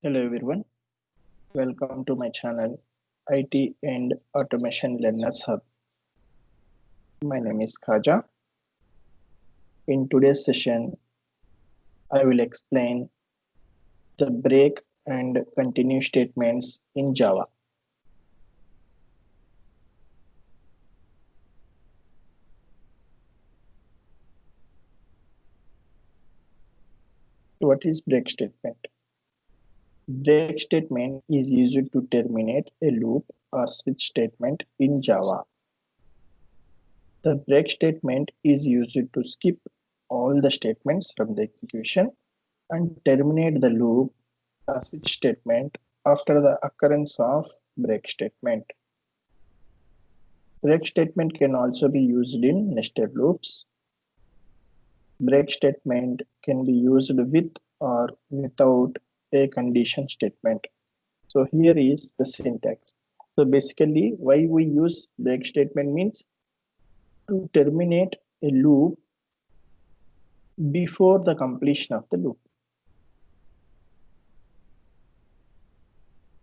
Hello everyone, welcome to my channel IT and Automation Learners Hub. My name is Khaja. In today's session, I will explain the break and continue statements in Java. What is break statement? Break statement is used to terminate a loop or switch statement in Java. The break statement is used to skip all the statements from the execution and terminate the loop or switch statement after the occurrence of break statement. Break statement can also be used in nested loops. Break statement can be used with or without a condition statement. So here is the syntax. So basically why we use break statement means to terminate a loop before the completion of the loop.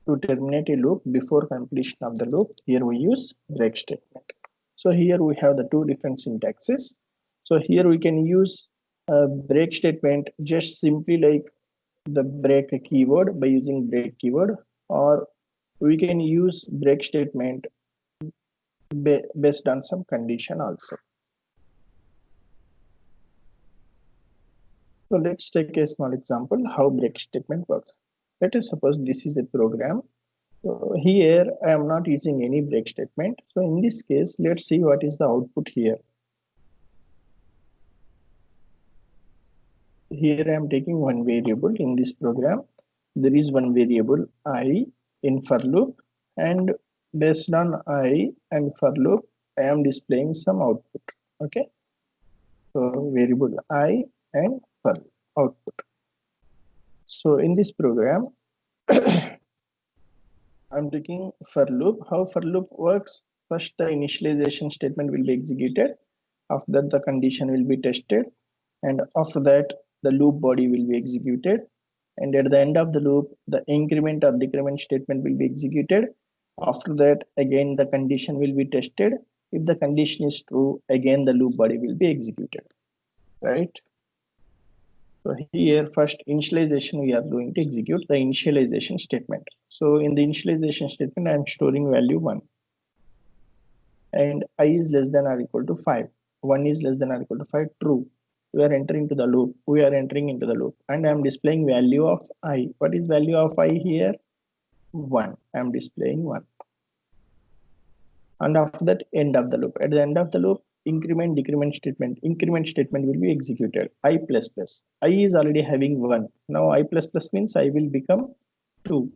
To terminate a loop before completion of the loop, here we use break statement. So here we have the two different syntaxes. So here we can use a break statement just simply like the break keyword by using break keyword, or we can use break statement based on some condition also. So let's take a small example how break statement works. Let us suppose this is a program. So here I am not using any break statement. So in this case, let's see what is the output here. Here I am taking one variable in this program. There is one variable I in for loop, and based on I and for loop, I am displaying some output. Okay. So variable I and for output. So in this program, I'm taking for loop. How for loop works? First, the initialization statement will be executed. After that, the condition will be tested, and after that, the loop body will be executed. And at the end of the loop, the increment or decrement statement will be executed. After that, again, the condition will be tested. If the condition is true, again, the loop body will be executed, right? So here first initialization we are going to execute the initialization statement. So in the initialization statement I am storing value 1 and I is less than or equal to 5. 1 is less than or equal to 5, true. We are entering into the loop. We are entering into the loop and I am displaying value of I. What is value of I here? 1. I am displaying 1. And after that, end of the loop. At the end of the loop, increment decrement statement will be executed. I plus plus. I is already having 1. Now I plus plus means I will become 2.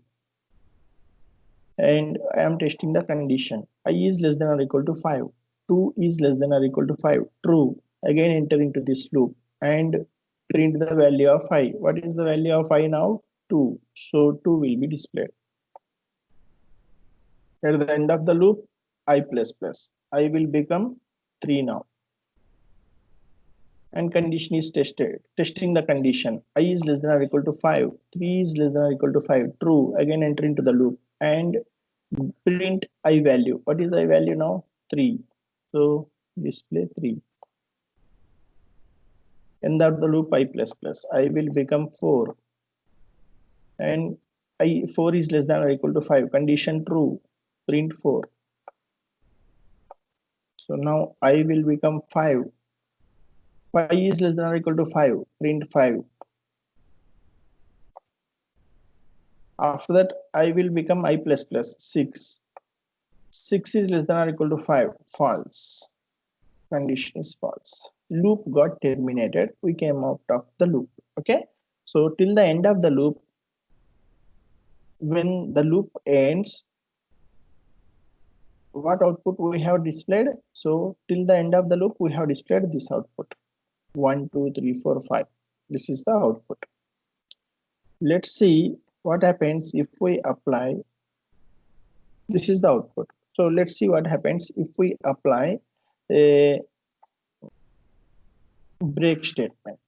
And I am testing the condition. I is less than or equal to 5. 2 is less than or equal to 5. True. Again enter into this loop and print the value of I. What is the value of I now? 2. So 2 will be displayed. At the end of the loop, I plus plus. I will become 3 now. And condition is tested. Testing the condition. I is less than or equal to 5. 3 is less than or equal to 5. True. Again enter into the loop and print I value. What is I value now? 3. So display 3. End of the loop I plus plus. I will become 4. And I 4 is less than or equal to 5. Condition true. Print 4. So now I will become 5. 5 is less than or equal to 5. Print 5. After that, I will become I plus plus 6. 6 is less than or equal to 5. False. Condition is false. Loop got terminated. We came out of the loop. Okay. So till the end of the loop, when the loop ends, what output we have displayed? So till the end of the loop, we have displayed this output. 1, 2, 3, 4, 5. This is the output. Let's see what happens if we apply. This is the output. So let's see what happens if we apply a break statement.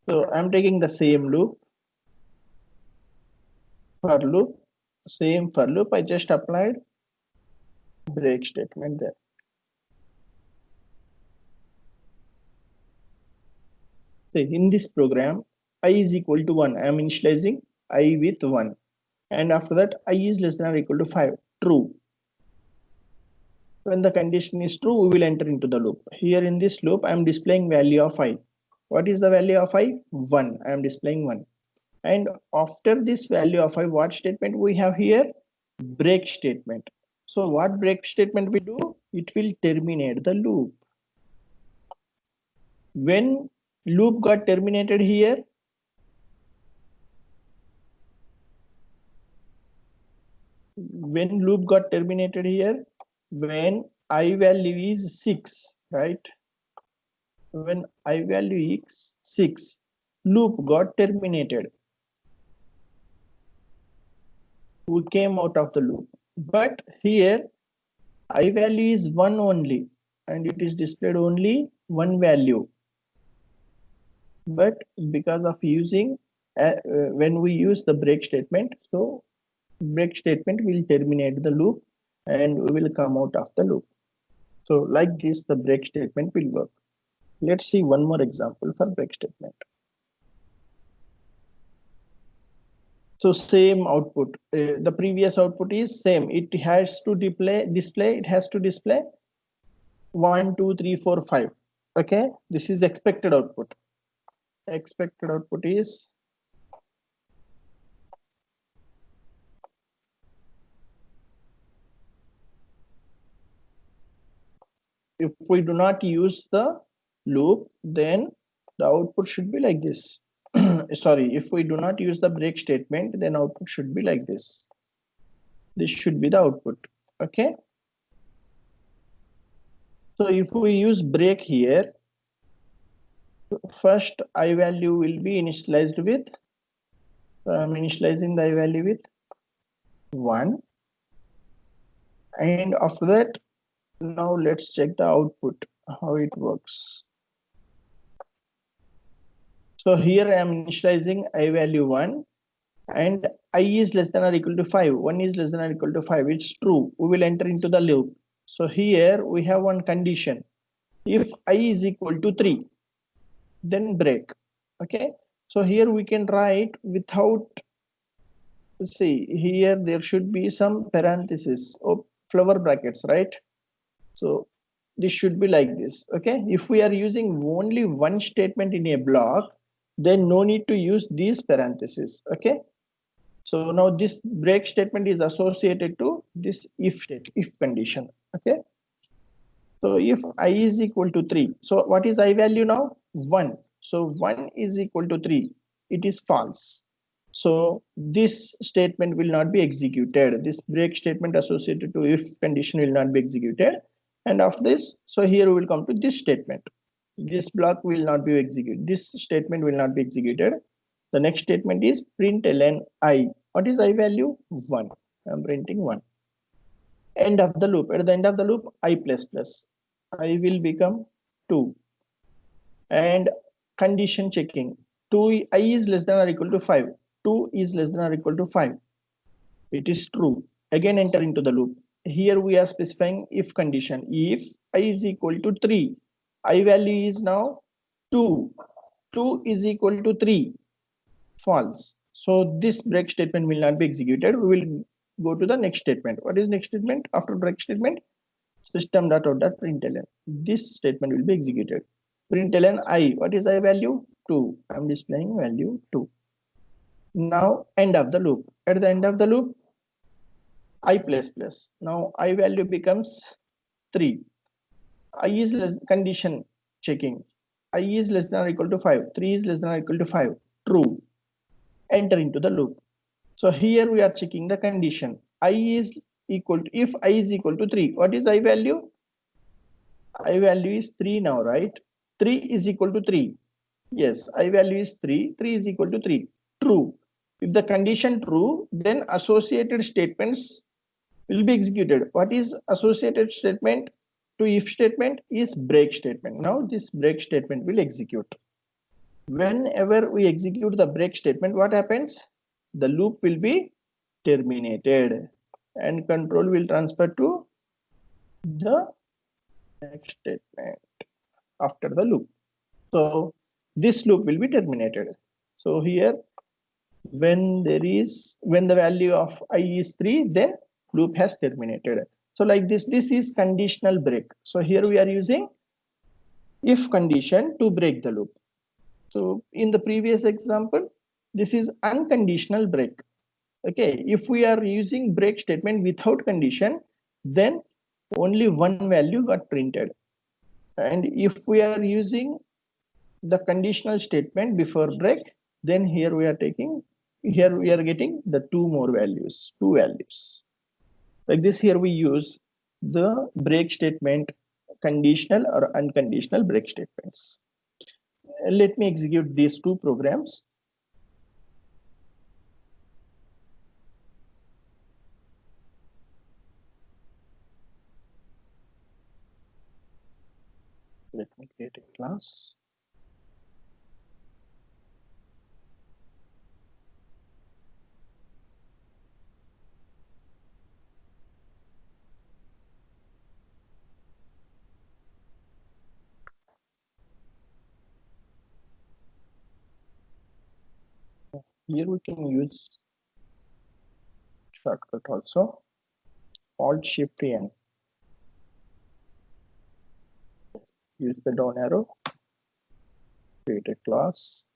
So I'm taking the same loop, for loop, same for loop. I just applied break statement there. So in this program, I is equal to 1. I am initializing I with 1. And after that, I is less than or equal to 5. True. When the condition is true, we will enter into the loop. Here in this loop, I am displaying value of I. What is the value of I? 1. I am displaying 1. And after this value of I, what statement we have here? Break statement. So what break statement we do? It will terminate the loop. When loop got terminated here, when loop got terminated here, when I value is 6, right? When I value is 6, loop got terminated. We came out of the loop. But here I value is 1 only, and it is displayed only one value. But because of using when we use the break statement, so break statement will terminate the loop and we will come out of the loop. So like this, the break statement will work. Let's see one more example for break statement. So same output, the previous output is same. It has to it has to display 1, 2, 3, 4, 5. Okay, this is expected output. Expected output is if we do not use the loop, then the output should be like this. Sorry, if we do not use the break statement, then output should be like this. This should be the output. Okay. So if we use break here, first I value will be initialized with, I'm initializing the I value with 1. And after that, now let's check the output, how it works. So here I am initializing I value 1 and I is less than or equal to 5. 1 is less than or equal to 5. It's true. We will enter into the loop. So here we have one condition. If I is equal to 3, then break. Okay. So here we can write without, see, here there should be some parenthesis or flower brackets, right? So this should be like this. Okay. If we are using only one statement in a block, then no need to use these parentheses. Okay. So now this break statement is associated to this if condition. Okay. So if I is equal to 3, so what is I value now? 1. So 1 is equal to 3. It is false. So this statement will not be executed. This break statement associated to if condition will not be executed. And of this, so here we will come to this statement. This block will not be executed. This statement will not be executed. The next statement is println I. What is I value? 1. I'm printing 1. End of the loop. At the end of the loop, I plus plus. I will become 2. And condition checking. 2 I is less than or equal to 5. 2 is less than or equal to 5. It is true. Again enter into the loop. Here we are specifying if condition. If I is equal to 3, I value is now 2. 2 is equal to 3. False. So this break statement will not be executed. We will go to the next statement. What is next statement? After break statement, system.out.println. This statement will be executed. Println I. What is I value? 2. I'm displaying value 2. Now end of the loop. At the end of the loop, I plus plus. Now I value becomes 3. I is less condition checking. I is less than or equal to 5. 3 is less than or equal to 5. True. Enter into the loop. So here we are checking the condition. I is equal to, if I is equal to 3, what is I value? I value is 3 now, right? 3 is equal to 3. Yes, I value is 3. 3 is equal to 3. True. If the condition true, then associated statements will be executed. What is associated statement to if statement is break statement. Now this break statement will execute. whenever we execute the break statement, what happens? The loop will be terminated and control will transfer to the next statement after the loop. So this loop will be terminated. So here, when the value of I is 3, then loop has terminated. So like this is conditional break. So here we are using if condition to break the loop. So in the previous example, this is unconditional break. Okay, if we are using break statement without condition, then only one value got printed. And if we are using the conditional statement before break, then here we are getting the two values. Like this, here we use the break statement conditional or unconditional break statements. Let me execute these two programs. Let me create a class. Here we can use shortcut also, Alt Shift N. Use the down arrow, create a class.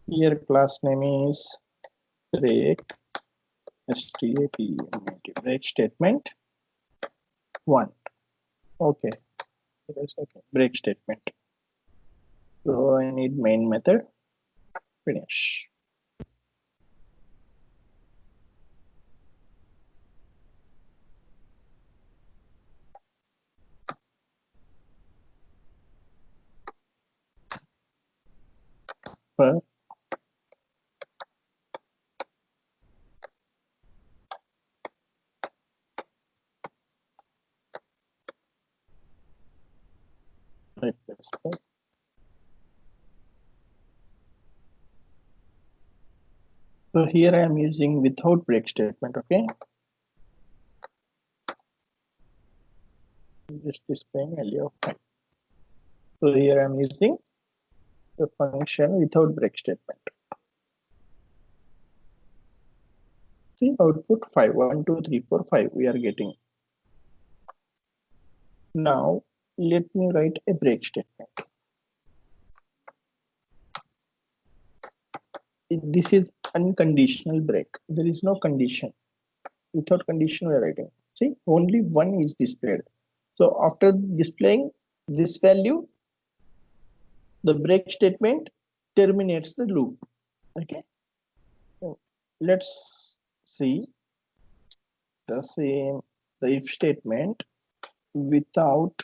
Here class name is break, break statement 1. Okay, break statement. So I need main method, finish. So here I am using without break statement. Okay, just displaying value of 5. So here I am using the function without break statement. See, output 5, 1, 2, 3, 4, 5 we are getting. Now let me write a break statement. This is unconditional break. There is no condition. Without condition we are writing. See, only one is displayed. So after displaying this value, the break statement terminates the loop. Okay. So let's see the if statement without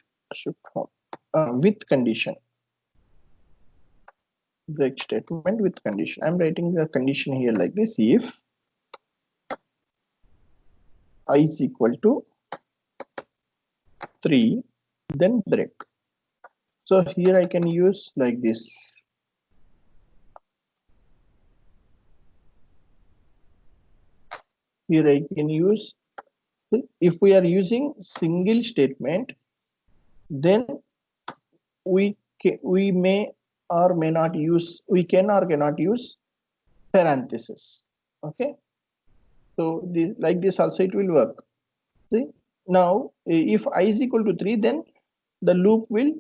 with condition. Break statement with condition. I'm writing the condition here like this: if I is equal to 3, then break. So here I can use like this. Here I can use, if we are using single statement, then we may or may not use, we can or cannot use parenthesis. Okay, so like this also it will work. See, now if I is equal to 3, then the loop will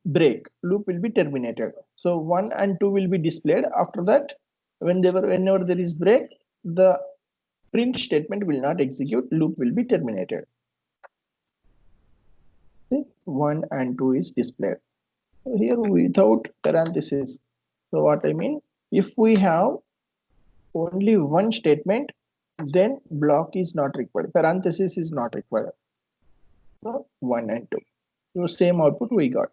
break, loop will be terminated. So 1 and 2 will be displayed. After that, whenever there is break, the print statement will not execute, loop will be terminated. See, 1 and 2 is displayed here without parenthesis. So what I mean, if we have only one statement, then block is not required, parenthesis is not required. So 1 and 2, so same output we got.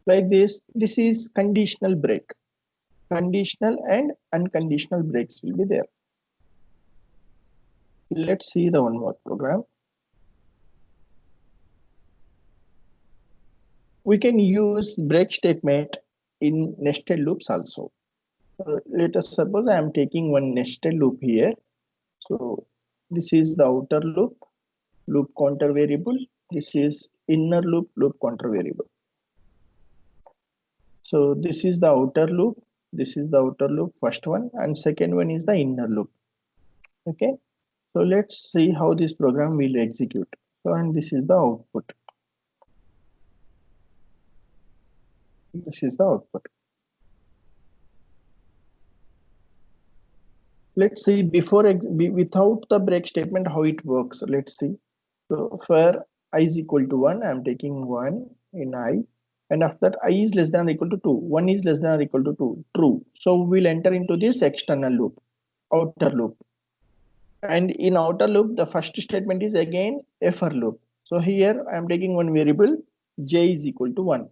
Like this is conditional break. Conditional and unconditional breaks will be there. Let's see the one more program. we can use break statement in nested loops also. Let us suppose I am taking one nested loop here. So this is the outer loop, loop counter variable. This is inner loop, loop counter variable. So this is the outer loop. This is the outer loop, first one, and second one is the inner loop. Okay. So let's see how this program will execute. So, and this is the output. This is the output. Let's see without the break statement how it works. Let's see. So for I is equal to 1, I am taking 1 in I, and after that I is less than or equal to 2. 1 is less than or equal to 2. True. So we'll enter into this external loop, outer loop. And in outer loop, the first statement is again a for loop. So here I am taking one variable, j is equal to 1.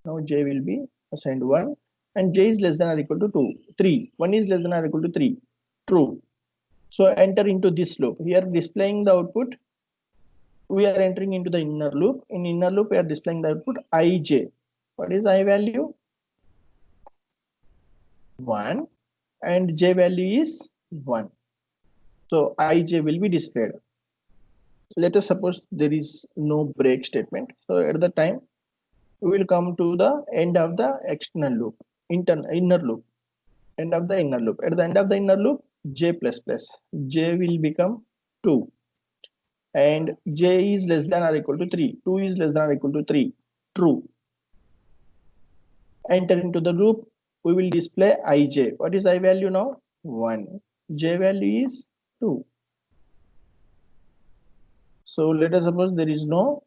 Now j will be assigned 1, and j is less than or equal to 2. 3. 1 is less than or equal to 3. True. So enter into this loop. Here displaying the output, we are entering into the inner loop. In inner loop, we are displaying the output ij. What is I value? 1, and j value is 1. So ij will be displayed. Let us suppose there is no break statement. So at the time, we will come to the end of the external loop, inner loop, end of the inner loop. At the end of the inner loop, j plus plus, j will become 2, and j is less than or equal to 3. 2 is less than or equal to 3. True. Enter into the loop, we will display ij. What is I value now? 1. J value is 2. So let us suppose there is no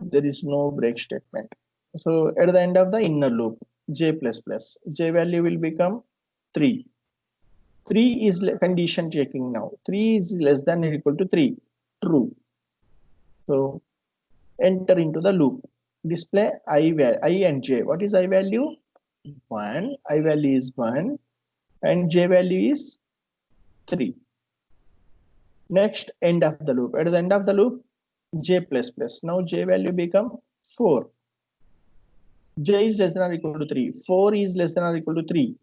break statement. So at the end of the inner loop, j plus plus, j value will become 3. 3 is condition checking now. 3 is less than or equal to 3. True. So enter into the loop. Display I and j. What is I value? 1. I value is 1, and j value is 3. Next, end of the loop. At the end of the loop, j plus plus. Now j value become 4. J is less than or equal to 3. 4 is less than or equal to 3.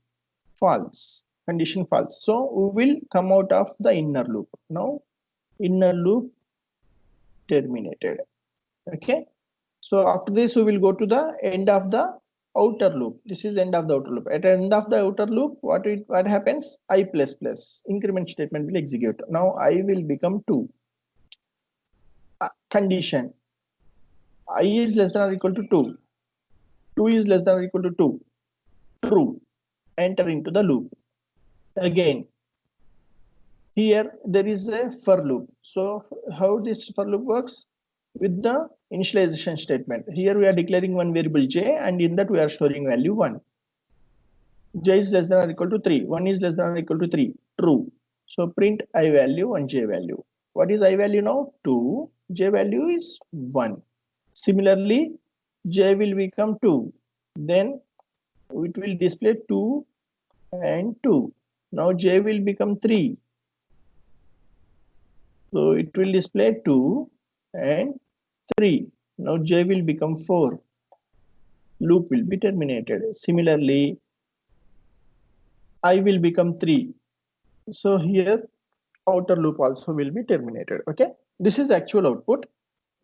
False. Condition false. So we will come out of the inner loop. Now inner loop terminated. Okay. So after this, we will go to the end of the outer loop. This is end of the outer loop. At the end of the outer loop, what happens? I plus plus increment statement will execute. Now I will become 2. Condition I is less than or equal to 2. 2 is less than or equal to 2. True. Enter into the loop. Again, here there is a for loop. So how this for loop works? With the initialization statement. Here we are declaring one variable j, and in that we are storing value 1. J is less than or equal to 3. 1 is less than or equal to 3. True. So print I value and j value. What is I value now? 2. J value is 1. Similarly, j will become 2. Then it will display 2 and 2. Now j will become 3. So it will display 2 and 3. Now j will become 4. Loop will be terminated. Similarly, I will become 3. So here outer loop also will be terminated. Okay. This is actual output.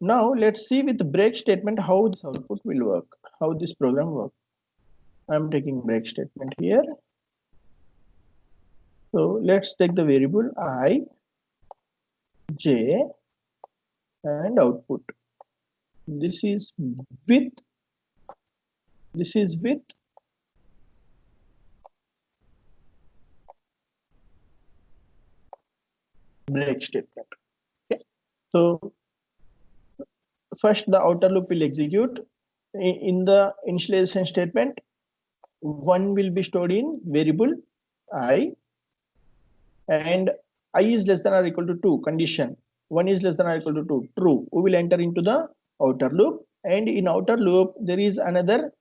Now let's see with the break statement how this output will work, how this program works. I'm taking break statement here. So let's take the variable I, j, and output. This is with break statement. Okay. So first the outer loop will execute. In the initialization statement, 1 will be stored in variable I, and I is less than or equal to 2. Condition 1 is less than or equal to 2. True. We will enter into the outer loop, and in outer loop there is another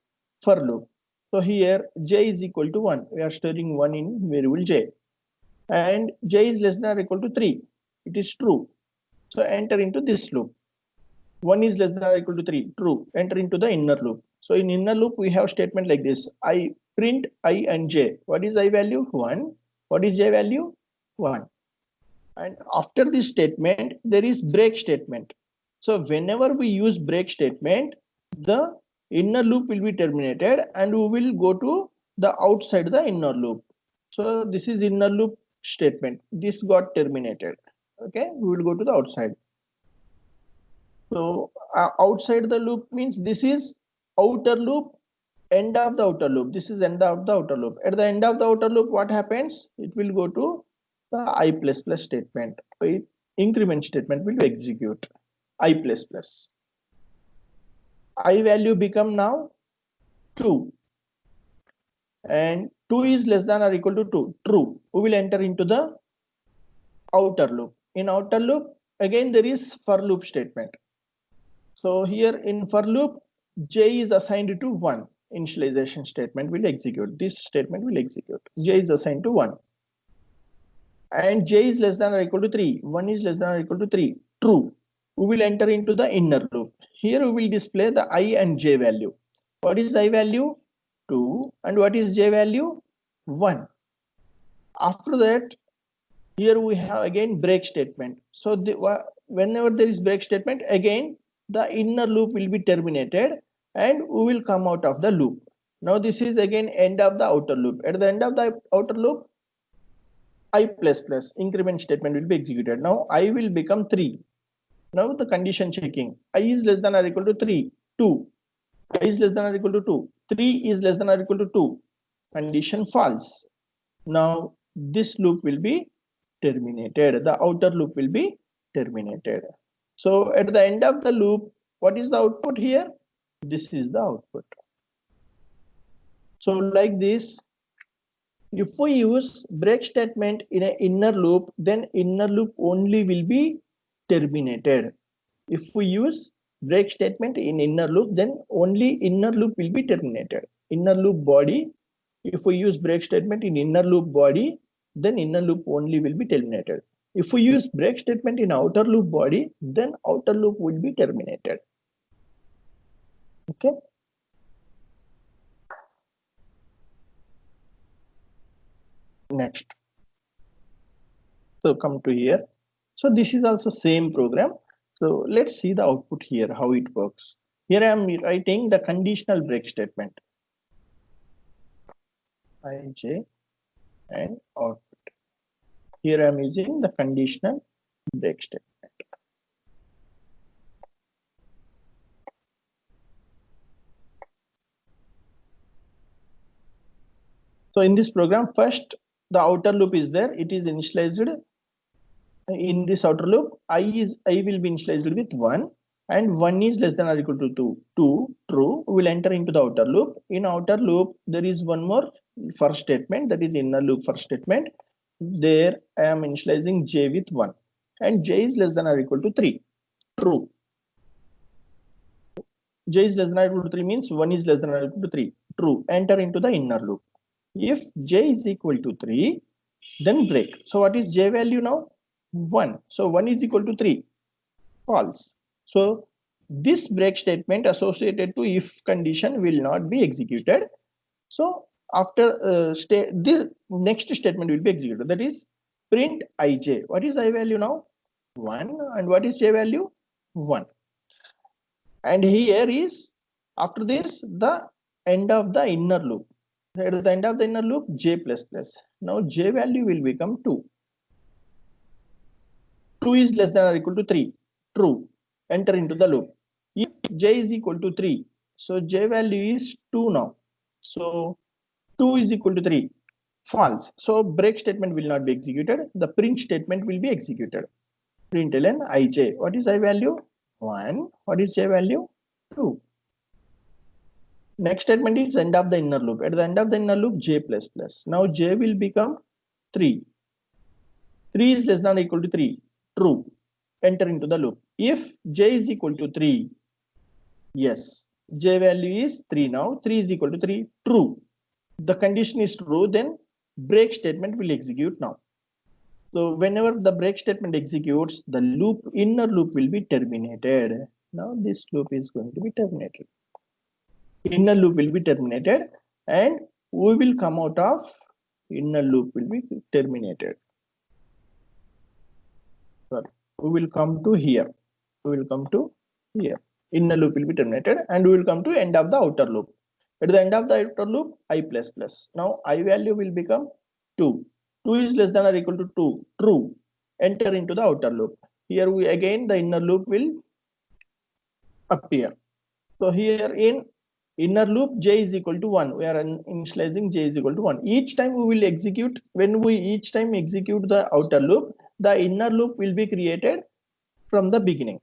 for loop. So here j is equal to 1. We are storing 1 in variable j, and j is less than or equal to 3. It is true. So enter into this loop. 1 is less than or equal to 3, true, enter into the inner loop. So in inner loop, we have statement like this, I print I and j. What is I value? 1. What is j value? 1. And after this statement, there is break statement. So whenever we use break statement, the inner loop will be terminated and we will go to the outside the inner loop. So this is inner loop statement. This got terminated. Okay, we will go to the outside. So outside the loop means this is outer loop, end of the outer loop. This is end of the outer loop. At the end of the outer loop, what happens? It will go to the I++ statement. So increment statement will execute I++. I value become now 2. And 2 is less than or equal to 2. True. We will enter into the outer loop. In outer loop, again there is for loop statement. So here in for loop, j is assigned to 1. Initialization statement will execute. This statement will execute. J is assigned to 1. And j is less than or equal to 3. 1 is less than or equal to 3. True. We will enter into the inner loop. Here we will display the I and j value. What is I value? 2. And what is j value? 1. After that, here we have again break statement. So whenever there is break statement, again the inner loop will be terminated and we will come out of the loop. Now this is again end of the outer loop. At the end of the outer loop, I++ increment statement will be executed. Now I will become 3. Now the condition checking. I is less than or equal to 3. 2. I is less than or equal to 2. 3 is less than or equal to 2. Condition false. Now this loop will be terminated. The outer loop will be terminated. So at the end of the loop, what is the output here? This is the output. So like this, if we use break statement in an inner loop, then inner loop only will be terminated. If we use break statement in inner loop, then only inner loop will be terminated. Inner loop body, if we use break statement in inner loop body, then inner loop only will be terminated. If we use break statement in outer loop body, then outer loop will be terminated. Okay. Next. So come to here. So this is also same program. So let's see the output here, how it works. Here I am writing the conditional break statement. Ij and output. Here I am using the conditional break statement. So in this program, first the outer loop is there. It is initialized. In this outer loop, I will be initialized with 1 and 1 is less than or equal to 2. 2, true. We will enter into the outer loop. In outer loop, there is one more first statement, that is inner loop first statement. There I am initializing j with 1 and j is less than or equal to 3. True. J is less than or equal to 3 means 1 is less than or equal to 3. True. Enter into the inner loop. If j is equal to 3, then break. So what is j value now? 1. So 1 is equal to 3. False. So this break statement associated to if condition will not be executed. So after this next statement will be executed, that is print ij. What is I value now? 1. And what is j value? 1. And here is after this the end of the inner loop. At the end of the inner loop, j++. Now j value will become 2. 2 is less than or equal to 3. True. Enter into the loop. If j is equal to 3, so j value is 2 now. So 2 is equal to 3. False. So break statement will not be executed. The print statement will be executed. Println ij. What is I value? 1. What is j value? 2. Next statement is end of the inner loop. At the end of the inner loop, j++. Now j will become 3. 3 is less than or equal to 3. True. Enter into the loop. If j is equal to 3, yes, j value is 3 now. 3 is equal to 3. True. The condition is true, then break statement will execute now. So whenever the break statement executes, the loop, inner loop will be terminated. Now this loop is going to be terminated. Inner loop will be terminated and we will come out of inner loop will be terminated. Sorry, we will come to here. We will come to here. Inner loop will be terminated and we will come to end of the outer loop. At the end of the outer loop, I plus plus. Now I value will become 2. 2 is less than or equal to 2. True. Enter into the outer loop. Here we again the inner loop will appear. So here in inner loop j is equal to 1. We are initializing j is equal to 1. Each time we will execute, when we each time execute the outer loop, the inner loop will be created from the beginning.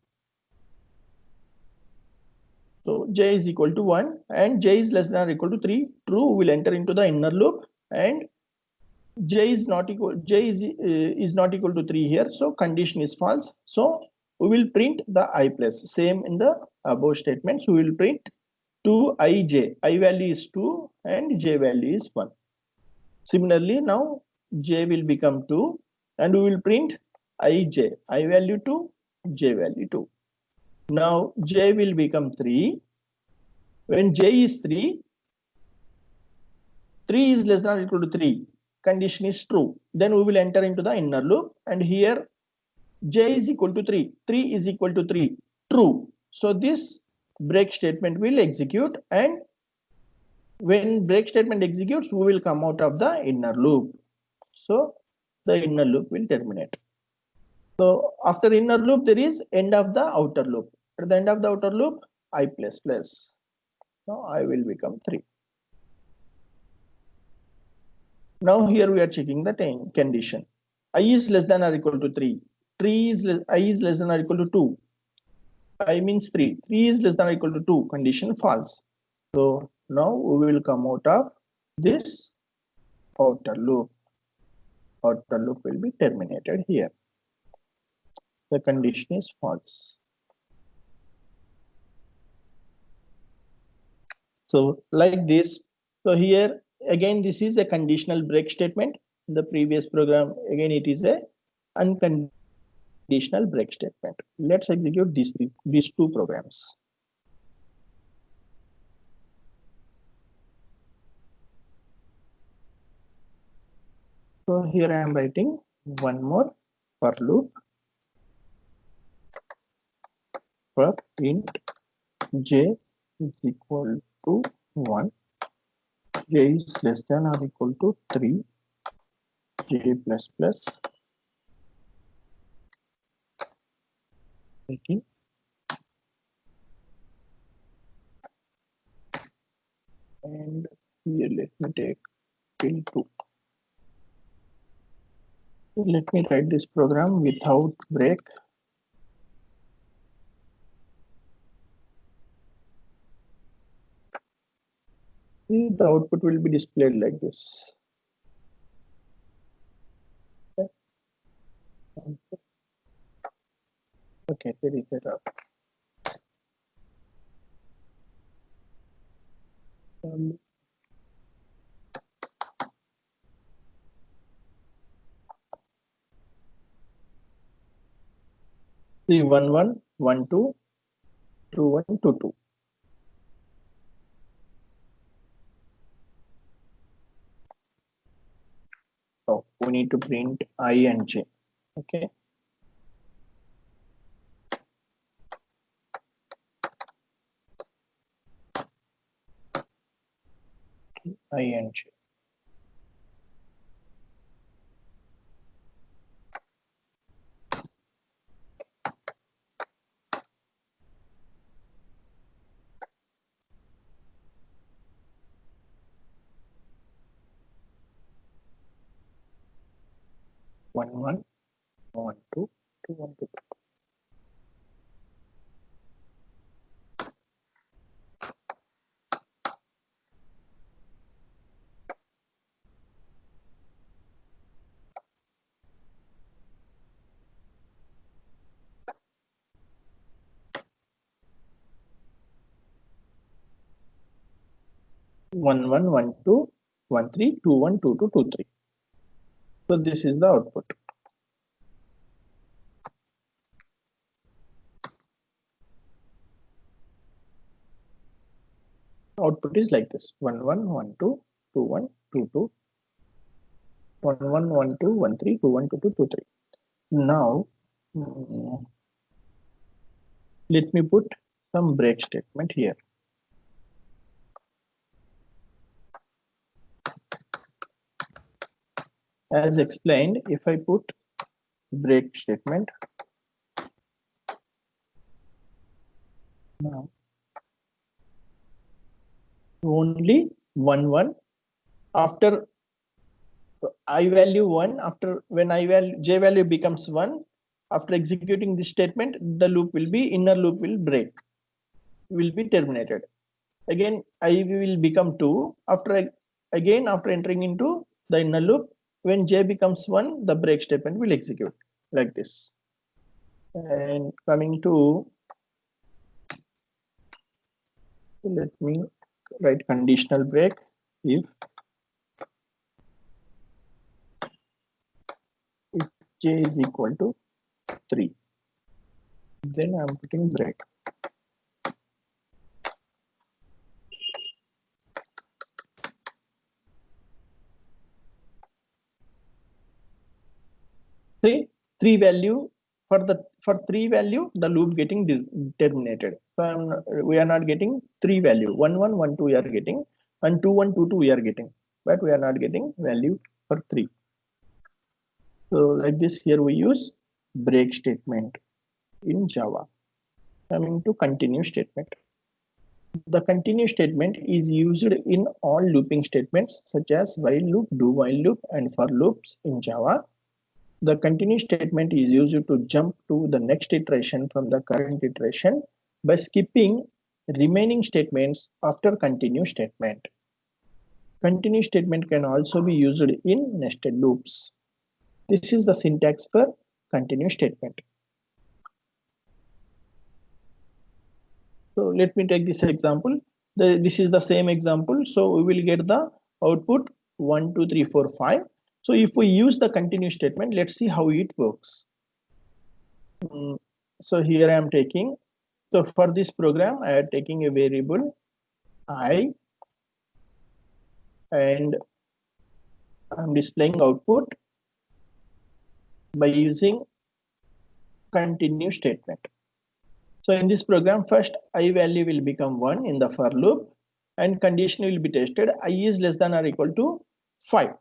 So j is equal to 1 and j is less than or equal to 3. True, will enter into the inner loop and j is not equal to 3 here. So condition is false. So we will print the I plus. Same in the above statements. We will print 2ij. I value is 2 and j value is 1. Similarly, now j will become 2 and we will print ij. I value 2, j value 2. Now j will become 3. When j is 3, 3 is less than or equal to 3. Condition is true. Then we will enter into the inner loop and here j is equal to 3. 3 is equal to 3. True. So this break statement will execute and when break statement executes, we will come out of the inner loop. So the inner loop will terminate. So after inner loop, there is end of the outer loop. At the end of the outer loop, I plus plus. Now I will become 3. Now here we are checking the condition. I is less than or equal to 3. I is less than or equal to 2. I means 3. 3 is less than or equal to 2. Condition false. So now we will come out of this outer loop. Outer loop will be terminated here. The condition is false. So like this. So here again this is a conditional break statement. In the previous program again it is a unconditional break statement. Let's execute these two programs. So here I am writing one more for loop for int j is equal to 1, j is less than or equal to 3, j plus plus, making and here let me take till 2. Let me write this program without break. The output will be displayed like this. Okay, there is error. See 1 1 1 2 2 1 2 2. So we need to print I and j. Okay. I and j. One one 1 2 2 1 2 2. One one 1 2 1 3 2 1 2 2 2 3. So this is the output. output is like this: 1 1 1 2 2 1 2 2 1 1 1 2 1 3 2 1 2 2 2 3. Now let me put some break statement here. As explained, if I put break statement now, only 1 1 after I value 1, after when I value j value becomes 1, after executing this statement, the loop will be, inner loop will break, will be terminated. Again I will become 2 after, again after entering into the inner loop, when j becomes 1, the break statement will execute like this. And coming to, let me write conditional break. If j is equal to 3, then I'm putting break. Three value, for 3 value the loop getting terminated. So we are not getting 3 value. 1 1 1 2 we are getting, and 2 1 2 2 we are getting, but we are not getting value for 3. So like this, here we use break statement in Java. Coming to continue statement. The continue statement is used in all looping statements such as while loop, do while loop, and for loops in Java. The continue statement is used to jump to the next iteration from the current iteration by skipping remaining statements after continue statement. Continue statement can also be used in nested loops. This is the syntax for continue statement. So let me take this example. This is the same example. So we will get the output 1 2 3 4 5. So if we use the continue statement, let's see how it works. So here I am taking, so for this program I am taking a variable I, and I'm displaying output by using continue statement. So in this program, first I value will become 1 in the for loop, and condition will be tested. I is less than or equal to 5,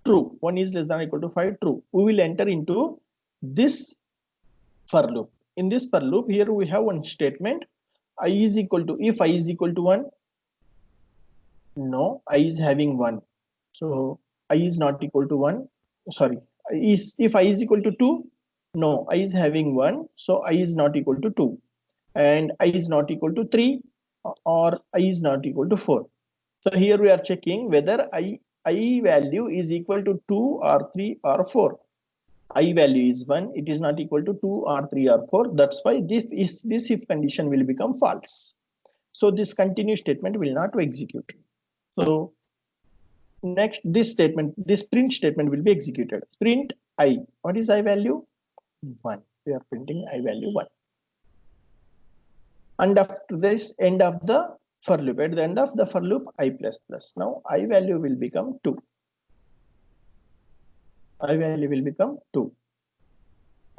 true. 1 is less than or equal to 5, true. We will enter into this for loop. In this for loop, here we have one statement: I is equal to, if I is equal to 1, no, I is having 1, so I is not equal to 1. Sorry, if I is equal to 2, no, I is having 1, so I is not equal to 2. And I is not equal to 3, or I is not equal to 4. So here we are checking whether I value is equal to 2 or 3 or 4. I value is 1, it is not equal to 2 or 3 or 4. That's why this if condition will become false. So this continue statement will not execute. So next, this statement, this print statement will be executed. Print I. What is I value? 1. We are printing I value 1. And after this, end of the for loop, at the end of the for loop, I plus plus. Now I value will become 2. I value will become 2.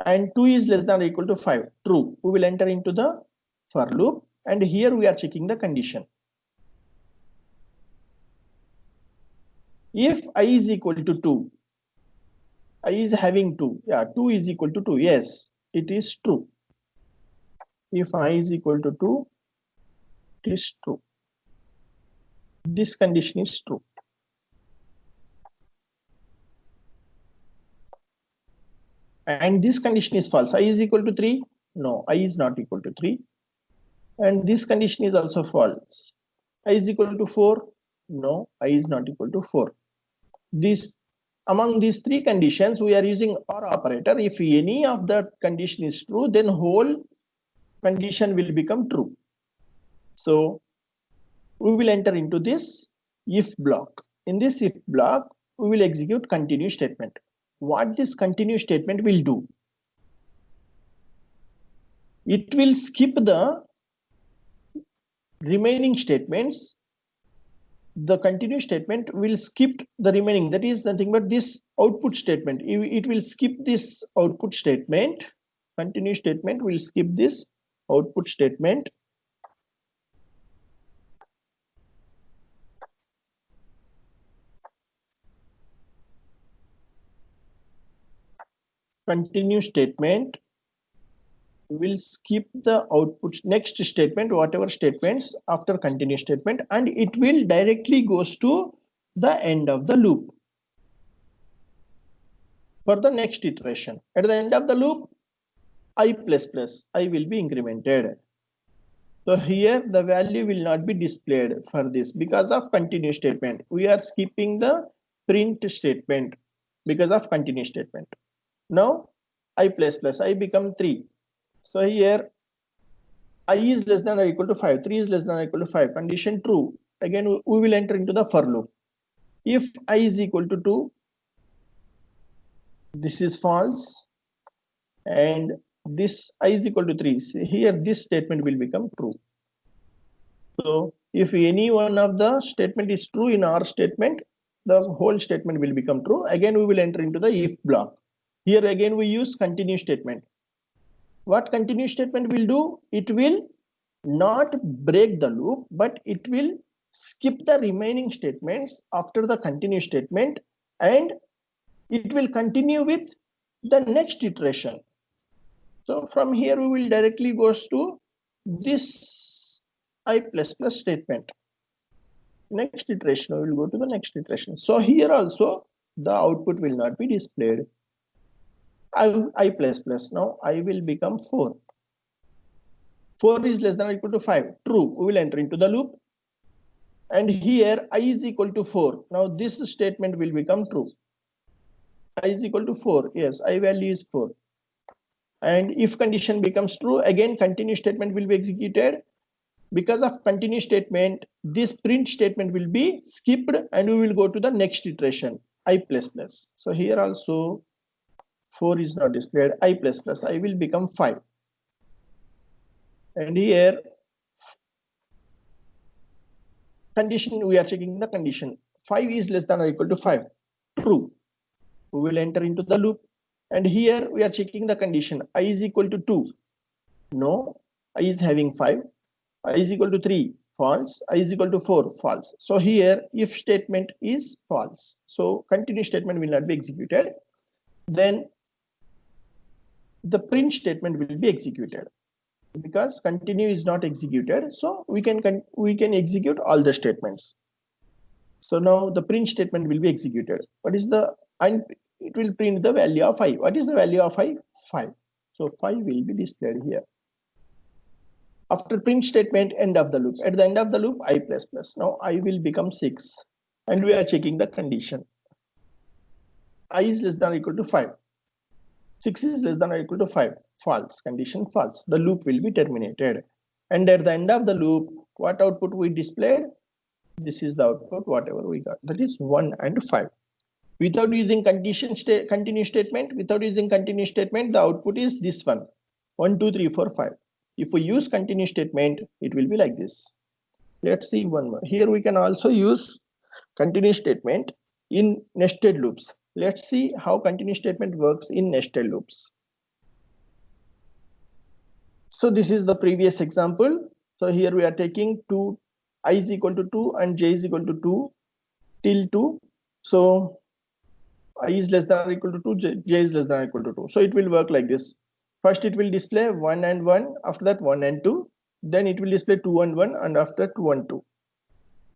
And 2 is less than or equal to 5. True. We will enter into the for loop, and here we are checking the condition. If I is equal to 2, I is having 2. Yeah, 2 is equal to 2. Yes, it is true. If I is equal to 2, it is true. This condition is true. And this condition is false. I is equal to 3. No, I is not equal to 3. And this condition is also false. I is equal to 4. No, I is not equal to 4. This, among these three conditions, we are using OR operator. If any of the condition is true, then whole condition will become true. So we will enter into this if block. In this if block, we will execute continue statement. What this continue statement will do? It will skip the remaining statements, the continuous statement will skip the remaining, that is nothing but this output statement. It will skip this output statement. Continuous statement will skip this output statement. Continuous statement will skip the output next statement, whatever statements after continuous statement, and it will directly goes to the end of the loop for the next iteration. At the end of the loop, I will be incremented. So here the value will not be displayed for this because of continuous statement. We are skipping the print statement because of continuous statement. Now I become 3. So here I is less than or equal to 5, 3 is less than or equal to 5, condition true. Again we will enter into the for loop. If I is equal to 2, this is false, and this I is equal to 3. So here this statement will become true. So if any one of the statement is true in our statement, the whole statement will become true. Again we will enter into the if block. Here again we use continuous statement. What continuous statement will do? It will not break the loop, but it will skip the remaining statements after the continuous statement, and it will continue with the next iteration. So from here we will directly goes to this I++ statement. Next iteration, we will go to the next iteration. So here also the output will not be displayed. I++, now I will become 4. 4 is less than or equal to 5. True, we will enter into the loop. And here I is equal to 4. Now this statement will become true. I is equal to 4. Yes, I value is 4. And if condition becomes true, again continuous statement will be executed. Because of continuous statement, this print statement will be skipped and we will go to the next iteration, I++. So here also 4 is not displayed, I++, I will become 5. And here condition, we are checking the condition. 5 is less than or equal to 5. True. We will enter into the loop. And here we are checking the condition. I is equal to 2. No. I is having 5. I is equal to 3. False. I is equal to 4. False. So here if statement is false. So continuous statement will not be executed. Then the print statement will be executed. Because continue is not executed, so we can execute all the statements. So now the print statement will be executed. What is the, and it will print the value of 5. What is the value of 5? 5. So 5 will be displayed here. After print statement, end of the loop. At the end of the loop, I++. Now I will become 6. And we are checking the condition. I is less than or equal to 5. 6 is less than or equal to 5. False. Condition false. The loop will be terminated. And at the end of the loop, what output we displayed? This is the output, whatever we got. That is 1 and 5. Without using continuous statement, the output is this one. 1, 2, 3, 4, 5. If we use continuous statement, it will be like this. Let's see one more. Here we can also use continuous statement in nested loops. Let's see how continuous statement works in nested loops. So this is the previous example. So here we are taking I is equal to 2 and j is equal to 2 till 2. So I is less than or equal to 2, j is less than or equal to 2. So it will work like this. First it will display 1 and 1, after that 1 and 2. Then it will display 2 and 1, and after 2 and 2.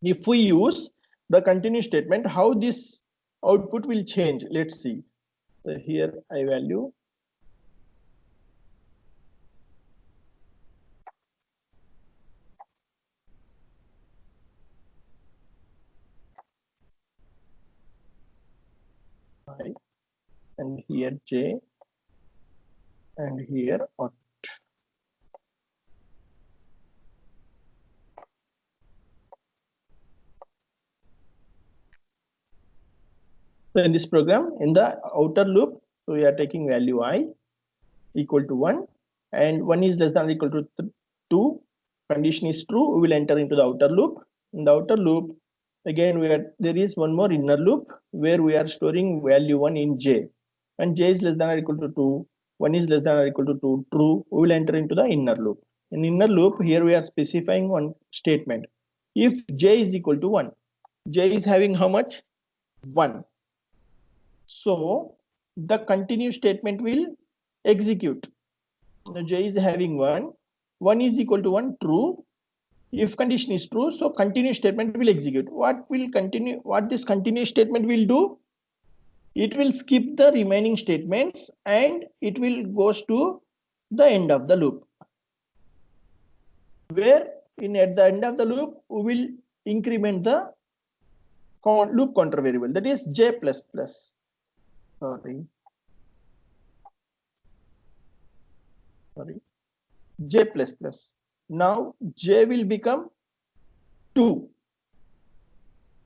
If we use the continuous statement, how this output will change? Let's see. So here I value. I, and here j, and here out. So in this program, in the outer loop, so we are taking value I equal to 1, and 1 is less than or equal to 2. condition is true, we will enter into the outer loop. In the outer loop, again there is one more inner loop where we are storing value 1 in j, and j is less than or equal to 2, 1 is less than or equal to 2, true, we will enter into the inner loop. In inner loop, here we are specifying one statement. If j is equal to 1, j is having how much? 1. So the continue statement will execute. Now j is having 1, 1 is equal to 1, true. If condition is true, so continue statement will execute. What this continue statement will do? It will skip the remaining statements and it will goes to the end of the loop. Where at the end of the loop, we will increment the loop counter variable, that is j plus plus. Sorry, j plus plus. Now j will become 2.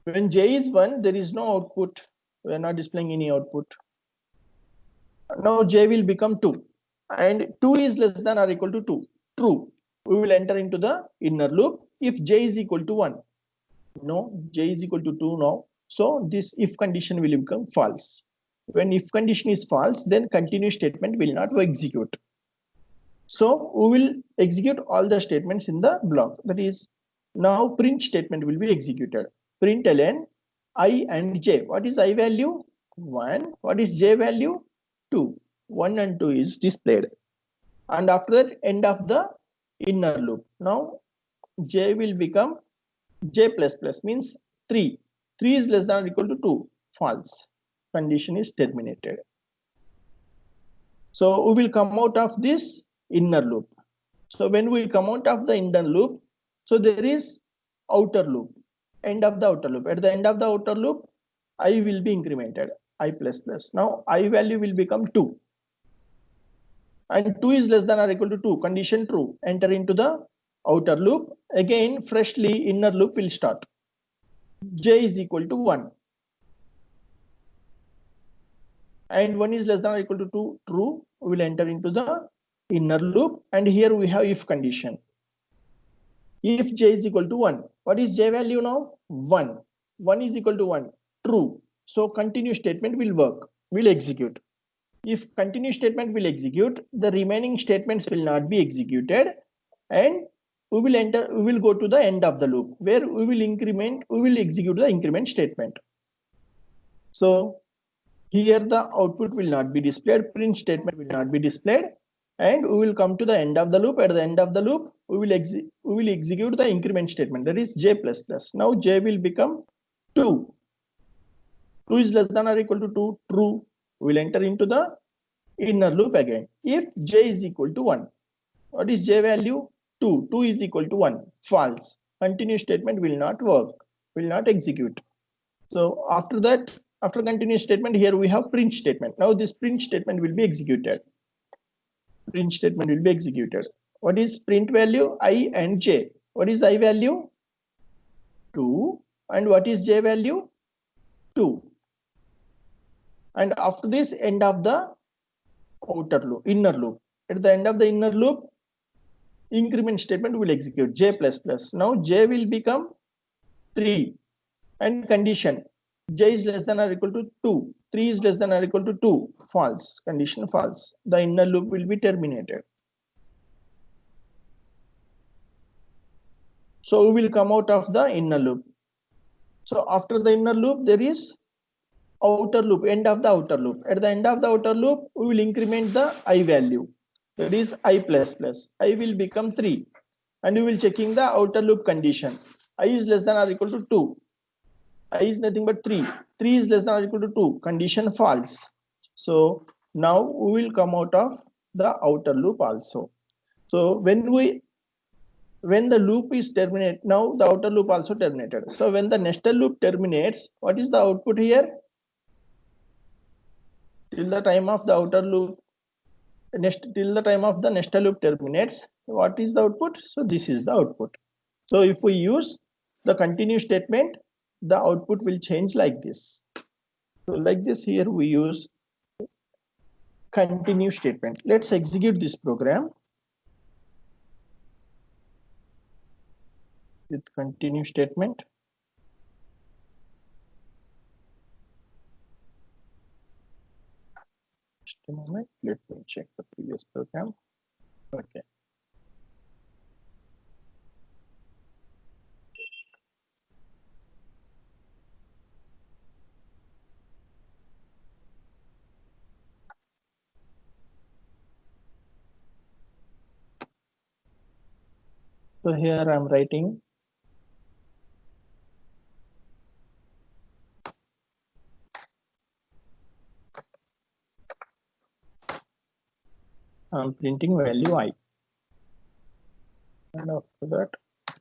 When j is 1, there is no output. We are not displaying any output. Now j will become 2, and 2 is less than or equal to 2, true. We will enter into the inner loop if j is equal to 1. No, j is equal to 2 now. So this if condition will become false. When if condition is false, then continue statement will not execute. So we will execute all the statements in the block. That is, now print statement will be executed. Println I and j. What is I value? 1. What is j value? 2. 1 and 2 is displayed. And after that, end of the inner loop. Now j will become j plus plus, means 3. 3 is less than or equal to 2. False. Condition is terminated. So we will come out of this inner loop. So when we come out of the inner loop, so there is outer loop, end of the outer loop. At the end of the outer loop, I will be incremented, I plus plus. Now I value will become 2. And 2 is less than or equal to 2, condition true. Enter into the outer loop. Again, freshly inner loop will start. J is equal to 1. And 1 is less than or equal to 2, true. We will enter into the inner loop, and here we have if condition. If j is equal to 1, what is j value now? 1. 1 is equal to 1, true. So continue statement will work, will execute. If continue statement will execute, the remaining statements will not be executed, and we will go to the end of the loop where we will execute the increment statement. So here the output will not be displayed, print statement will not be displayed, and we will come to the end of the loop. At the end of the loop, we will execute the increment statement, that is j plus plus. Now j will become 2. 2 is less than or equal to 2, true. We will enter into the inner loop again. If j is equal to 1, what is j value? 2. 2 is equal to 1, false. Continue statement will not work, will not execute. So after that, after continuous statement, here we have print statement. Now this print statement will be executed. Print statement will be executed. What is print value? I and j. What is I value? 2. And what is j value? 2. And after this, end of the outer loop, inner loop. At the end of the inner loop, increment statement will execute, j plus plus. Now j will become 3. And condition, j is less than or equal to 2. 3 is less than or equal to 2. False. Condition false. The inner loop will be terminated. So we will come out of the inner loop. So after the inner loop, there is outer loop, end of the outer loop. At the end of the outer loop, we will increment the I value. That is I plus plus. I will become 3. And we will checking the outer loop condition. I is less than or equal to 2. I is nothing but 3. 3 is less than or equal to 2. Condition false. So now we will come out of the outer loop also. So when the loop is terminated, now the outer loop also terminated. So when the nested loop terminates, what is the output here? Till the time of the outer loop, till the time of the nested loop terminates, what is the output? So this is the output. So if we use the continue statement, the output will change like this. So like this, here we use continue statement. Let's execute this program. with continue statement. Just a moment, let me check the previous program. Okay. So here I'm writing I'm printing value I, and after that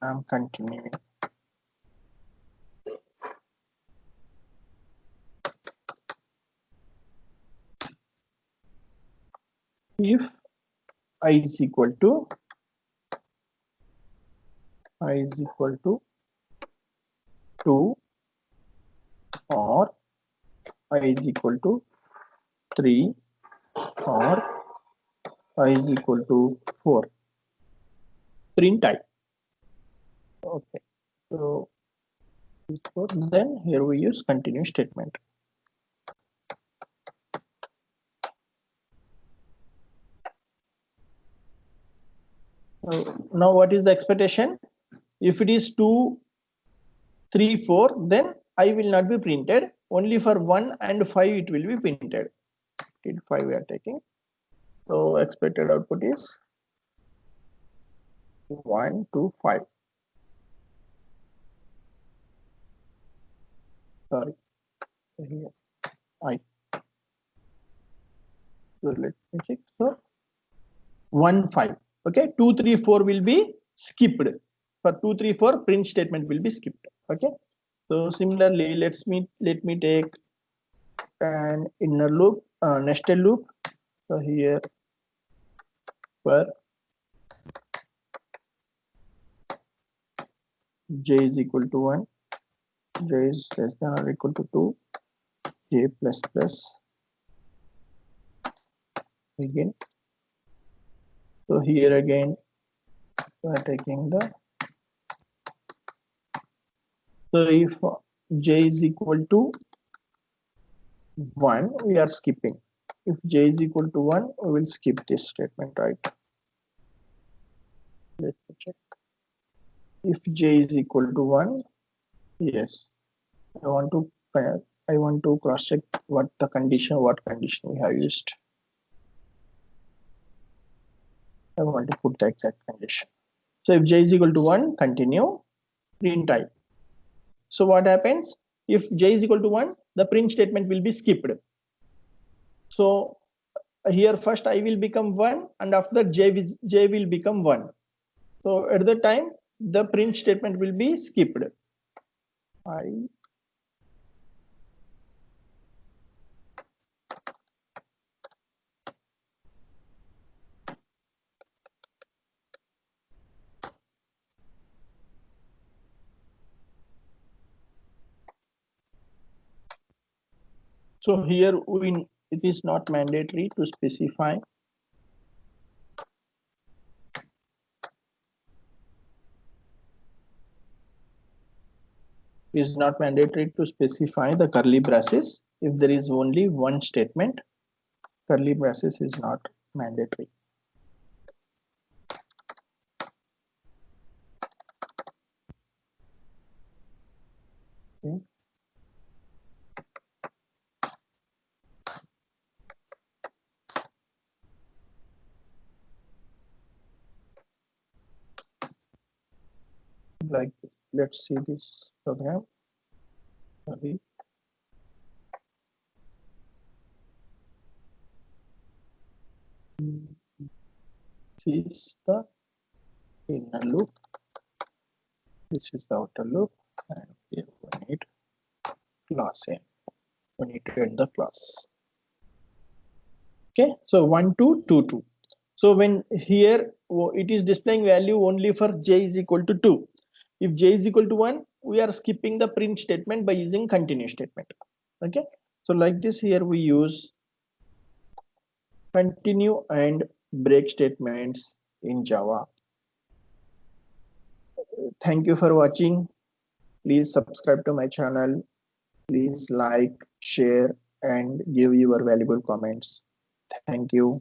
I'm continuing. If I is equal to 2 or I is equal to 3 or I is equal to 4, print I. Okay, so then here we use continue statement. Now what is the expectation? If it is 2, 3, 4, then I will not be printed. Only for 1 and 5 it will be printed. Till 5 we are taking. So expected output is 1 to 5. Sorry, here I. So let me check. So 1, 5. Okay, 2, 3, 4 will be skipped. For 2, 3, 4, print statement will be skipped. Okay. So similarly, let me take an inner loop, nested loop. So here for j is equal to 1, j is less than or equal to 2, j plus plus again. So here again we are taking the, so if j is equal to 1, we are skipping. If j is equal to 1, we will skip this statement, right? Let me check. If j is equal to 1, yes, I want to cross check what condition we have used. I want to put the exact condition. So if j is equal to 1, continue, print I. So what happens? If j is equal to 1, the print statement will be skipped. So here first I will become 1, and after that j will become 1. So at the time the print statement will be skipped. So here it is not mandatory to specify the curly braces. If there is only one statement, curly braces is not mandatory. Okay. Like this. Let's see this program. Sorry. This is the inner loop. This is the outer loop, and here we need class in. We need to end the class. Okay, so 1, 2, 2, 2. So when here it is displaying value only for j is equal to 2. If j is equal to 1, we are skipping the print statement by using continue statement. Okay, so like this, here we use continue and break statements in Java thank you for watching. Please subscribe to my channel. Please like, share, and give your valuable comments. Thank you.